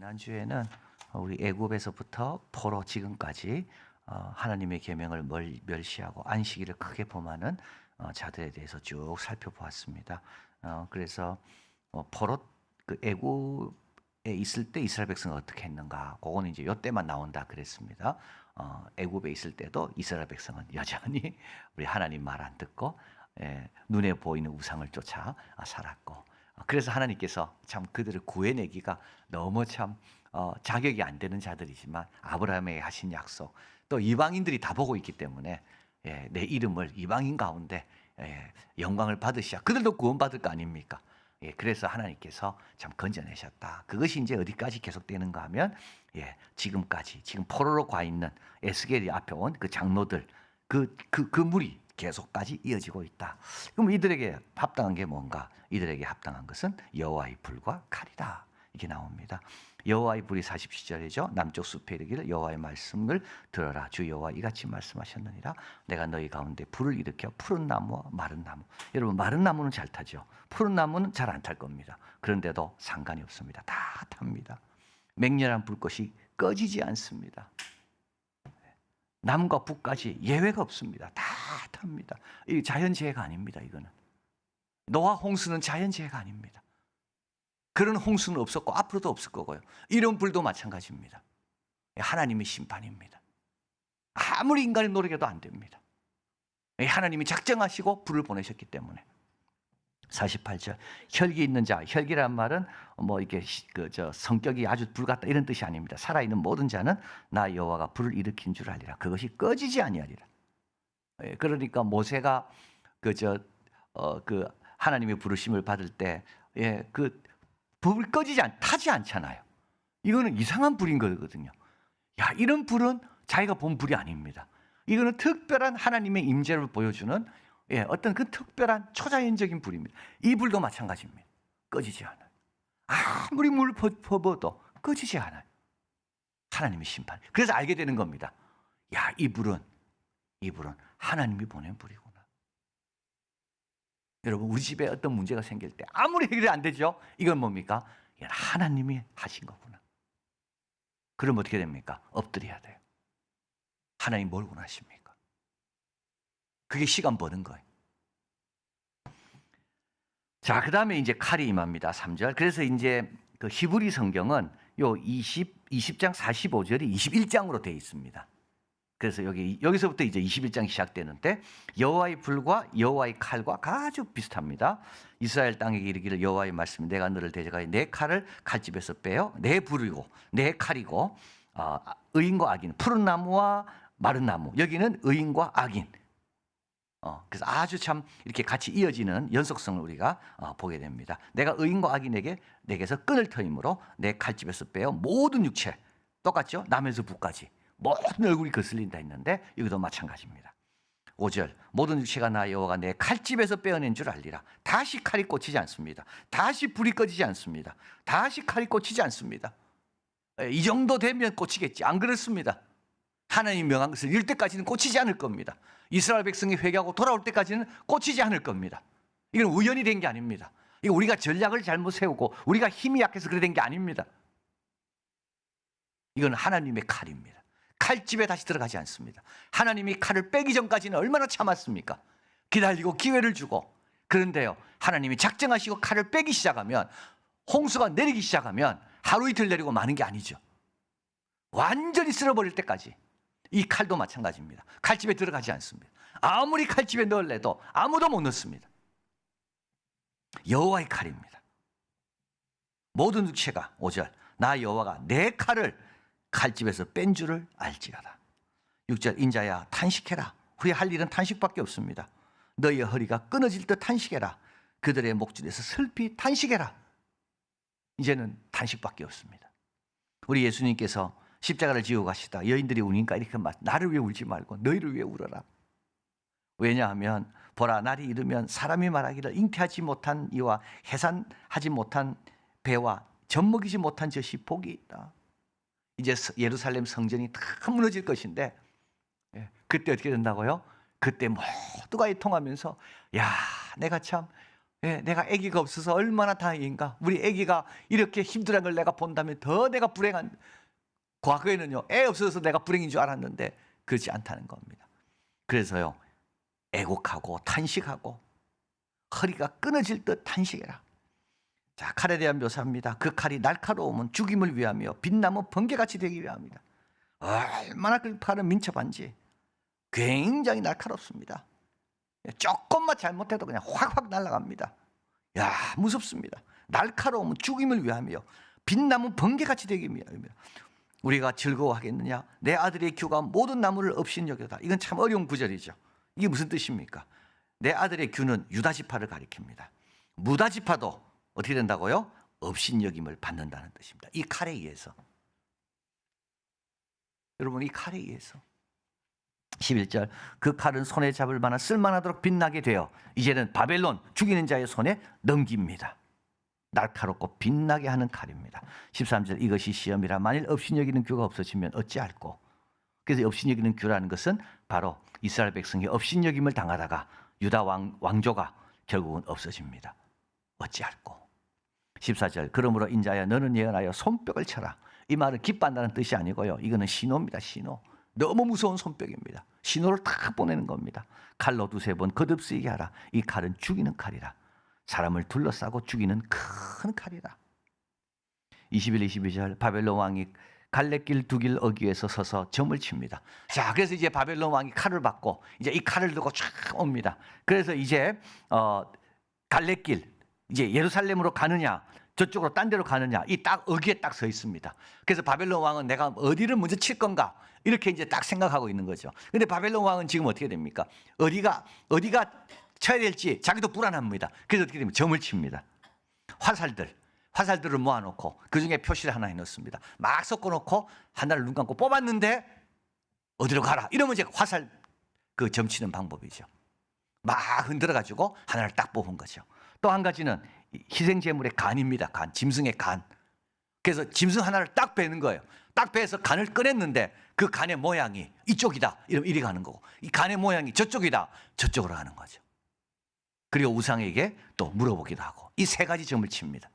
지난주에는 우리 애굽에서부터 포로 지금까지 하나님의 계명을 멸시하고 안식일을 크게 범하는 자들에 대해서 쭉 살펴보았습니다. 그래서 포로 그 애굽에 있을 때 이스라엘 백성은 어떻게 했는가? 그거는 이제 이때만 나온다 그랬습니다. 애굽에 있을 때도 이스라엘 백성은 여전히 우리 하나님 말 안 듣고 눈에 보이는 우상을 쫓아 살았고, 그래서 하나님께서 참 그들을 구해내기가 너무 참 자격이 안 되는 자들이지만 아브라함에게 하신 약속, 또 이방인들이 다 보고 있기 때문에 내 이름을 이방인 가운데 영광을 받으시야 그들도 구원받을 거 아닙니까? 그래서 하나님께서 참 건져내셨다. 그것이 이제 어디까지 계속되는가 하면 지금까지, 지금 포로로 가 있는 에스겔이 앞에 온 그 장로들, 그 무리 계속까지 이어지고 있다. 그럼 이들에게 합당한 게 뭔가? 이들에게 합당한 것은 여호와의 불과 칼이다. 이게 나옵니다. 여호와의 불이 40시절이죠. 남쪽 숲에 이르기를 여호와의 말씀을 들어라. 주 여호와 이같이 말씀하셨느니라. 내가 너희 가운데 불을 일으켜 푸른 나무와 마른 나무. 여러분, 마른 나무는 잘 타죠. 푸른 나무는 잘 안 탈 겁니다. 그런데도 상관이 없습니다. 다 탑니다. 맹렬한 불꽃이 꺼지지 않습니다. 남과 북까지 예외가 없습니다. 다 탑니다. 이 자연재해가 아닙니다. 이거는 노아 홍수는 자연재해가 아닙니다. 그런 홍수는 없었고 앞으로도 없을 거고요. 이런 불도 마찬가지입니다. 하나님의 심판입니다. 아무리 인간이 노력해도 안 됩니다. 하나님이 작정하시고 불을 보내셨기 때문에. 48절 혈기 있는 자, 혈기란 말은 뭐 이게 성격이 아주 불같다 이런 뜻이 아닙니다. 살아있는 모든 자는 나 여호와가 불을 일으킨 줄 알리라. 그것이 꺼지지 아니하리라. 그러니까 모세가 하나님의 부르심을 받을 때 그 불이 타지 않잖아요. 이거는 이상한 불인 거거든요. 이런 불은 자기가 본 불이 아닙니다. 이거는 특별한 하나님의 임재를 보여주는 어떤 그 특별한 초자연적인 불입니다. 이 불도 마찬가지입니다. 꺼지지 않아요. 아무리 물을 퍼부어도 꺼지지 않아요. 하나님의 심판. 그래서 알게 되는 겁니다. 이 불은 하나님이 보낸 불이구나. 여러분, 우리 집에 어떤 문제가 생길 때 아무리 해결이 안 되죠. 이건 뭡니까? 이건 하나님이 하신 거구나. 그럼 어떻게 됩니까? 엎드려야 돼요. 하나님 뭘 원하십니까? 그게 시간 버는 거예요. 자, 그 다음에 이제 칼이 임합니다. 3절. 그래서 이제 그 히브리 성경은 요 20장 45절이 21장으로 되어 있습니다. 그래서 여기서부터 이제 21장이 시작되는데 여호와의 불과 여호와의 칼과 아주 비슷합니다. 이스라엘 땅에게 이르기를 여호와의 말씀이 내가 너를 대적하여 내 칼을 칼집에서 빼어 내 불이고 내 칼이고 의인과 악인, 푸른 나무와 마른 나무. 여기는 의인과 악인. 그래서 아주 참 이렇게 같이 이어지는 연속성을 우리가 보게 됩니다. 내가 의인과 악인에게 내게서 끈을 터임으로 내 칼집에서 빼어 모든 육체, 똑같죠? 남에서 북까지 모든 얼굴이 거슬린다 했는데 여기도 마찬가지입니다. 5절 모든 육체가 나 여호와가 내 칼집에서 빼어낸 줄 알리라. 다시 칼이 꽂히지 않습니다. 다시 불이 꺼지지 않습니다. 다시 칼이 꽂히지 않습니다. 이 정도 되면 꽂히겠지. 안 그렇습니다. 하나님이 명한 것을 이룰 때까지는 꽂히지 않을 겁니다. 이스라엘 백성이 회개하고 돌아올 때까지는 꽂히지 않을 겁니다. 이건 우연이 된 게 아닙니다. 이거 우리가 전략을 잘못 세우고 우리가 힘이 약해서 그래 된 게 아닙니다. 이건 하나님의 칼입니다. 칼집에 다시 들어가지 않습니다. 하나님이 칼을 빼기 전까지는 얼마나 참았습니까? 기다리고 기회를 주고. 그런데요, 하나님이 작정하시고 칼을 빼기 시작하면, 홍수가 내리기 시작하면 하루 이틀 내리고 마는 게 아니죠. 완전히 쓸어버릴 때까지. 이 칼도 마찬가지입니다. 칼집에 들어가지 않습니다. 아무리 칼집에 넣을래도 아무도 못 넣습니다. 여호와의 칼입니다. 모든 육체가 5절 나 여호와가 내 칼을 칼집에서 뺀 줄을 알지어다. 6절 인자야 탄식해라. 후에 할 일은 탄식밖에 없습니다. 너희의 허리가 끊어질 듯 탄식해라. 그들의 목줄에서 슬피 탄식해라. 이제는 탄식밖에 없습니다. 우리 예수님께서 십자가를 지고 가시다 여인들이 우니까 이렇게 나를 위해 울지 말고 너희를 위해 울어라. 왜냐하면 보라 날이 이르면 사람이 말하기를 잉태하지 못한 이와 해산하지 못한 배와 젖먹이지 못한 젖이 복이 있다. 이제 예루살렘 성전이 다 무너질 것인데 그때 어떻게 된다고요? 그때 모두가 애통하면서 내가 참 예, 내가 아기가 없어서 얼마나 다행인가. 우리 아기가 이렇게 힘들어하는 걸 내가 본다면 더 내가 불행한. 과거에는요, 애 없어서 내가 불행인 줄 알았는데 그렇지 않다는 겁니다. 그래서요, 애곡하고 탄식하고 허리가 끊어질 듯 탄식해라. 자, 칼에 대한 묘사입니다. 그 칼이 날카로우면 죽임을 위하며 빛나면 번개같이 되기 위함이다. 얼마나 그 칼은 민첩한지 굉장히 날카롭습니다. 조금만 잘못해도 그냥 확확 날아갑니다. 야, 무섭습니다. 날카로우면 죽임을 위하며 빛나면 번개같이 되기 위함이다. 우리가 즐거워하겠느냐? 내 아들의 규가 모든 나무를 업신여기다. 이건 참 어려운 구절이죠. 이게 무슨 뜻입니까? 내 아들의 규는 유다지파를 가리킵니다. 무다지파도 어떻게 된다고요? 업신여김을 받는다는 뜻입니다. 이 칼에 의해서. 여러분, 이 칼에 의해서. 11절, 그 칼은 손에 잡을 만한 쓸만하도록 빛나게 되어 이제는 바벨론 죽이는 자의 손에 넘깁니다. 날카롭고 빛나게 하는 칼입니다. 13절, 이것이 시험이라 만일 업신여기는 규가 없어지면 어찌할꼬. 그래서 업신여기는 규라는 것은 바로 이스라엘 백성이 업신여김을 당하다가 유다 왕조가 결국은 없어집니다. 어찌할꼬. 14절, 그러므로 인자야 너는 예언하여 손뼉을 쳐라. 이 말은 기뻐한다는 뜻이 아니고요, 이거는 신호입니다. 신호. 너무 무서운 손뼉입니다. 신호를 탁 보내는 겁니다. 칼로 두세 번 거듭쓰게 하라. 이 칼은 죽이는 칼이라. 사람을 둘러싸고 죽이는 큰 칼이라. 21, 22절, 바벨론 왕이 갈래길 두 길 어귀에서 서서 점을 칩니다. 자, 그래서 이제 바벨론 왕이 칼을 받고 이제 이 칼을 들고 쫙 옵니다. 그래서 이제 갈래길, 이제 예루살렘으로 가느냐 저쪽으로 딴 데로 가느냐, 이 딱 어귀에 딱 서 있습니다. 그래서 바벨론 왕은 내가 어디를 먼저 칠 건가 이렇게 이제 딱 생각하고 있는 거죠. 근데 바벨론 왕은 지금 어떻게 됩니까? 어디가 쳐야 될지 자기도 불안합니다. 그래서 어떻게 됩니까? 점을 칩니다. 화살들을 모아놓고 그 중에 표시를 하나 해놓습니다. 막 섞어놓고 하나를 눈 감고 뽑았는데 어디로 가라 이러면 이제 화살 그 점치는 방법이죠. 막 흔들어가지고 하나를 딱 뽑은 거죠. 또 한 가지는 희생제물의 간입니다. 간, 짐승의 간. 그래서 짐승 하나를 딱 베는 거예요. 딱 베서 간을 꺼냈는데 그 간의 모양이 이쪽이다 이러면 이리 가는 거고, 이 간의 모양이 저쪽이다 저쪽으로 가는 거죠. 그리고 우상에게 또 물어보기도 하고, 이 세 가지 점을 칩니다.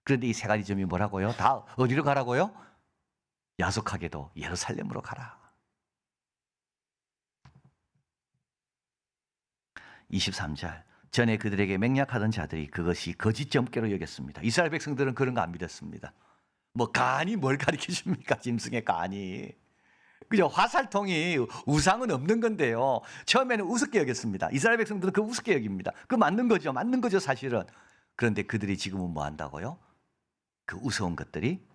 그런데 이 세 가지 점이 뭐라고요? 다 어디로 가라고요? 야속하게도 예루살렘으로 가라. 23절, 전에 그들에게 맹약하던 자들이 그것이 거짓 점괘로 여겼습니다. 이스라엘 백성들은 그런 거 안 믿었습니다. 뭐 간이 뭘 가르쳐 줍니까? 짐승의 간이. 그죠? 화살통이 우상은 없는 건데요. 처음에는 우습게 여겼습니다. 이스라엘 백성들은 그 우습게 여깁니다. 그 맞는 거죠. 맞는 거죠, 사실은. 그런데 그들이 지금은 뭐 한다고요? 그 우스운 것들이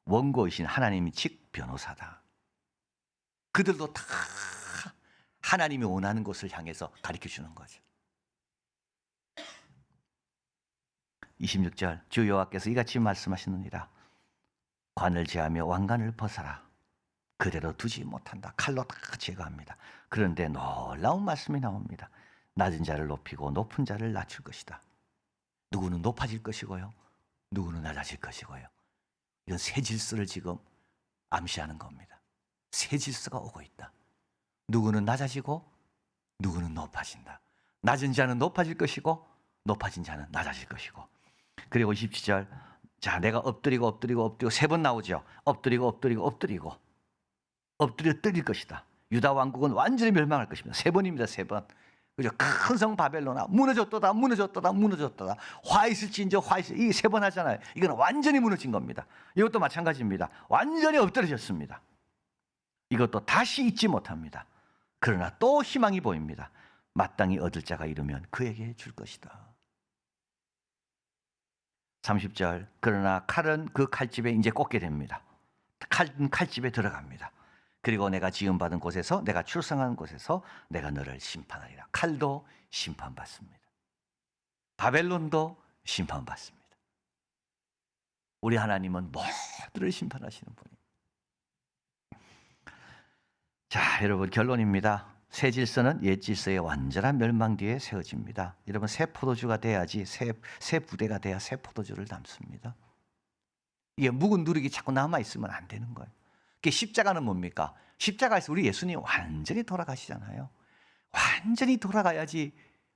원고이신 하나님이 즉 변호사다. 그들도 다 하나님이 원하는 곳을 향해서 가르쳐 주는 거죠. 26절, 주 여호와께서 이같이 말씀하시느니라. 관을 제하며 왕관을 벗어라. 그대로 두지 못한다. 칼로 다 제거합니다. 그런데 놀라운 말씀이 나옵니다. 낮은 자를 높이고 높은 자를 낮출 것이다. 누구는 높아질 것이고요, 누구는 낮아질 것이고요. 이건 새 질서를 지금 암시하는 겁니다. 새 질서가 오고 있다. 누구는 낮아지고 누구는 높아진다. 낮은 자는 높아질 것이고 높아진 자는 낮아질 것이고. 그리고 27절, 자, 내가 엎드리고 세 번 나오죠. 엎드려 떨릴 것이다. 유다 왕국은 완전히 멸망할 것입니다. 세 번입니다. 세 번. 그죠? 큰 성 바벨로나 무너졌도다. 화 있을지인저 화 있을. 이 세 번 하잖아요. 이건 완전히 무너진 겁니다. 이것도 마찬가지입니다. 완전히 엎드려졌습니다. 이것도 다시 잊지 못합니다. 그러나 또 희망이 보입니다. 마땅히 얻을 자가 이르면 그에게 줄 것이다. 30절, 그러나 칼은 그 칼집에 이제 꽂게 됩니다. 칼은 칼집에 들어갑니다. 그리고 내가 지음받은 곳에서, 내가 출생한 곳에서 내가 너를 심판하리라. 칼도 심판받습니다. 바벨론도 심판받습니다. 우리 하나님은 모두를 심판하시는 분입니다. 자, 여러분, 결론입니다. 새 질서는 옛 질서의 완전한 멸망 뒤에 세워집니다. 여러분, 새 포도주가 돼야지, 새 부대가 돼야 새 포도주를 담습니다. 이게 묵은 누룩이 자꾸 남아있으면 안 되는 거예요. 십자가는 뭡니까? 십자가에서 우리 예수님 완전히 돌아가시잖아요. 완전히 돌아가야지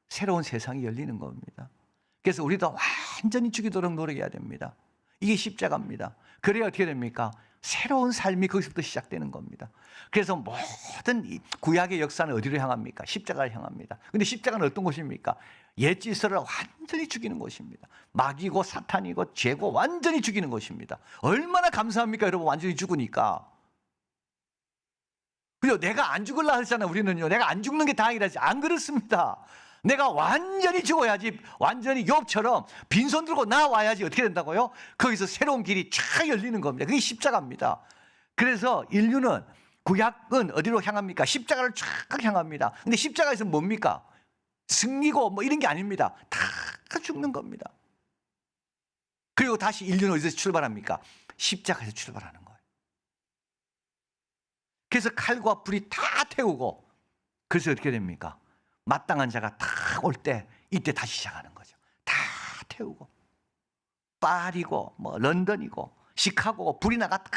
새로운 세상이 열리는 겁니다. 그래서 우리도 완전히 죽이도록 노력해야 됩니다. 이게 십자가입니다. 그래야 어떻게 됩니까? 새로운 삶이 거기서부터 시작되는 겁니다. 그래서 모든 이 구약의 역사는 어디로 향합니까? 십자가를 향합니다. 근데 십자가는 어떤 곳입니까? 옛 질서를 완전히 죽이는 곳입니다. 마귀고 사탄이고 죄고 완전히 죽이는 곳입니다. 얼마나 감사합니까, 여러분? 완전히 죽으니까. 그리고 내가 안 죽을라 하잖아요. 우리는요. 내가 안 죽는 게 다행이라지. 안 그렇습니다. 내가 완전히 죽어야지, 완전히 욥처럼 빈손 들고 나와야지 어떻게 된다고요? 거기서 새로운 길이 쫙 열리는 겁니다. 그게 십자가입니다. 그래서 인류는, 구약은 어디로 향합니까? 십자가를 쫙 향합니다. 근데 십자가에서 뭡니까? 승리고 뭐 이런 게 아닙니다. 다 죽는 겁니다. 그리고 다시 인류는 어디서 출발합니까? 십자가에서 출발하는 거예요. 그래서 칼과 불이 다 태우고, 그래서 어떻게 됩니까? 마땅한 자가 다 올 때, 이때 다시 시작하는 거죠. 다 태우고, 파리고 뭐 런던이고 시카고고 불이 나가 다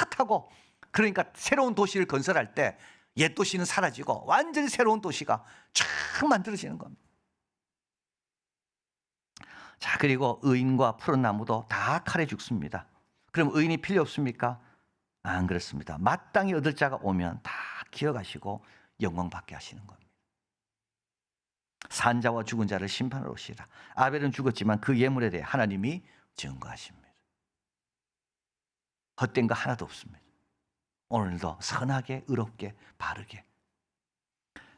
타고, 그러니까 새로운 도시를 건설할 때 옛 도시는 사라지고 완전히 새로운 도시가 쫙 만들어지는 겁니다. 자, 그리고 의인과 푸른 나무도 다 칼에 죽습니다. 그럼 의인이 필요 없습니까? 안 그렇습니다. 마땅히 얻을 자가 오면 다 기억하시고 영광 받게 하시는 겁니다. 산자와 죽은 자를 심판하러 오시라. 아벨은 죽었지만 그 예물에 대해 하나님이 증거하십니다. 헛된 거 하나도 없습니다. 오늘도 선하게, 의롭게, 바르게.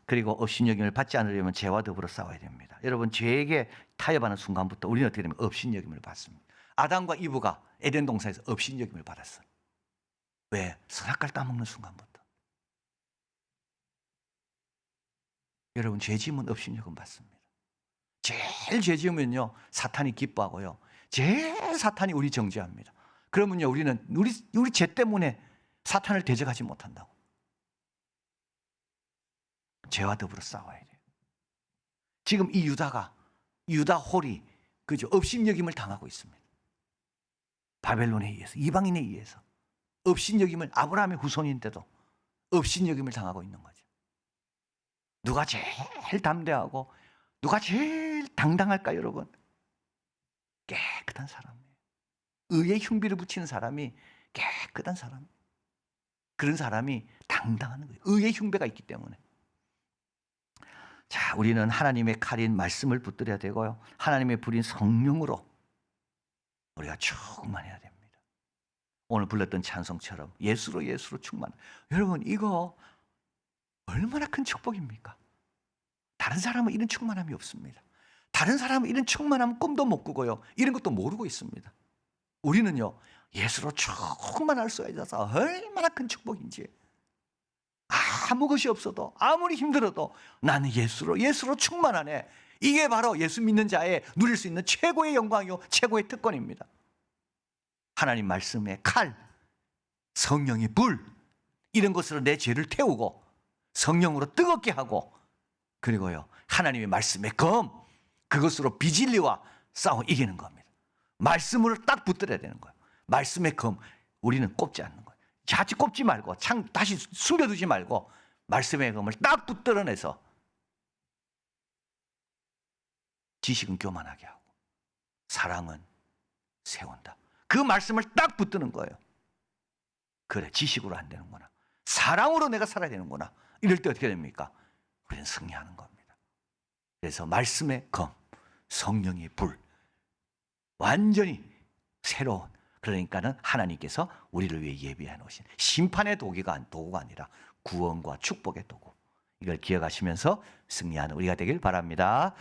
그리고 업신여김을 받지 않으려면 죄와 더불어 싸워야 됩니다. 여러분, 죄에게 타협하는 순간부터 우리는 어떻게 되면 업신여김을 받습니다. 아담과 이브가 에덴 동산에서 업신여김을 받았어요. 왜? 선악과를 따먹는 순간부터. 여러분, 죄 지으면 업신여김 받습니다. 제일 죄 지으면요, 사탄이 기뻐하고요, 제일 사탄이 우리 정죄합니다. 그러면요, 우리는 우리 죄 때문에 사탄을 대적하지 못한다고. 죄와 더불어 싸워야 돼요. 지금 이 유다 홀이 그죠, 업신여김을 당하고 있습니다. 바벨론에 의해서, 이방인에 의해서 업신여김을, 아브라함의 후손인데도 업신여김을 당하고 있는 거죠. 누가 제일 담대하고 누가 제일 당당할까, 여러분? 깨끗한 사람이에요. 의의 흉비를 붙이는 사람이 깨끗한 사람. 그런 사람이 당당한 거예요. 의의 흉배가 있기 때문에. 자, 우리는 하나님의 칼인 말씀을 붙들어야 되고요, 하나님의 불인 성령으로 우리가 충만해야 됩니다. 오늘 불렀던 찬송처럼 예수로 충만. 여러분, 이거 얼마나 큰 축복입니까? 다른 사람은 이런 충만함이 없습니다. 다른 사람은 이런 충만함 꿈도 못 꾸고요, 이런 것도 모르고 있습니다. 우리는요, 예수로 충만할 수 있어서 얼마나 큰 축복인지. 아무 것이 없어도, 아무리 힘들어도 나는 예수로 충만하네. 이게 바로 예수 믿는 자의 누릴 수 있는 최고의 영광이요, 최고의 특권입니다. 하나님 말씀의 칼, 성령의 불, 이런 것으로 내 죄를 태우고 성령으로 뜨겁게 하고, 그리고요, 하나님의 말씀의 검, 그것으로 비진리와 싸워 이기는 겁니다. 말씀으로 딱 붙들어야 되는 거예요. 말씀의 검, 우리는 꼽지 않는 거예요. 자칫 꼽지 말고 다시 숨겨두지 말고 말씀의 검을 딱 붙들어내서 지식은 교만하게 하고 사랑은 세운다. 그 말씀을 딱 붙드는 거예요. 그래, 지식으로 안 되는구나, 사랑으로 내가 살아야 되는구나. 이럴 때 어떻게 됩니까? 우리는 승리하는 겁니다. 그래서 말씀의 검, 성령의 불, 완전히 새로운, 그러니까는 하나님께서 우리를 위해 예비해 놓으신 심판의 도구가 아니라 구원과 축복의 도구, 이걸 기억하시면서 승리하는 우리가 되길 바랍니다.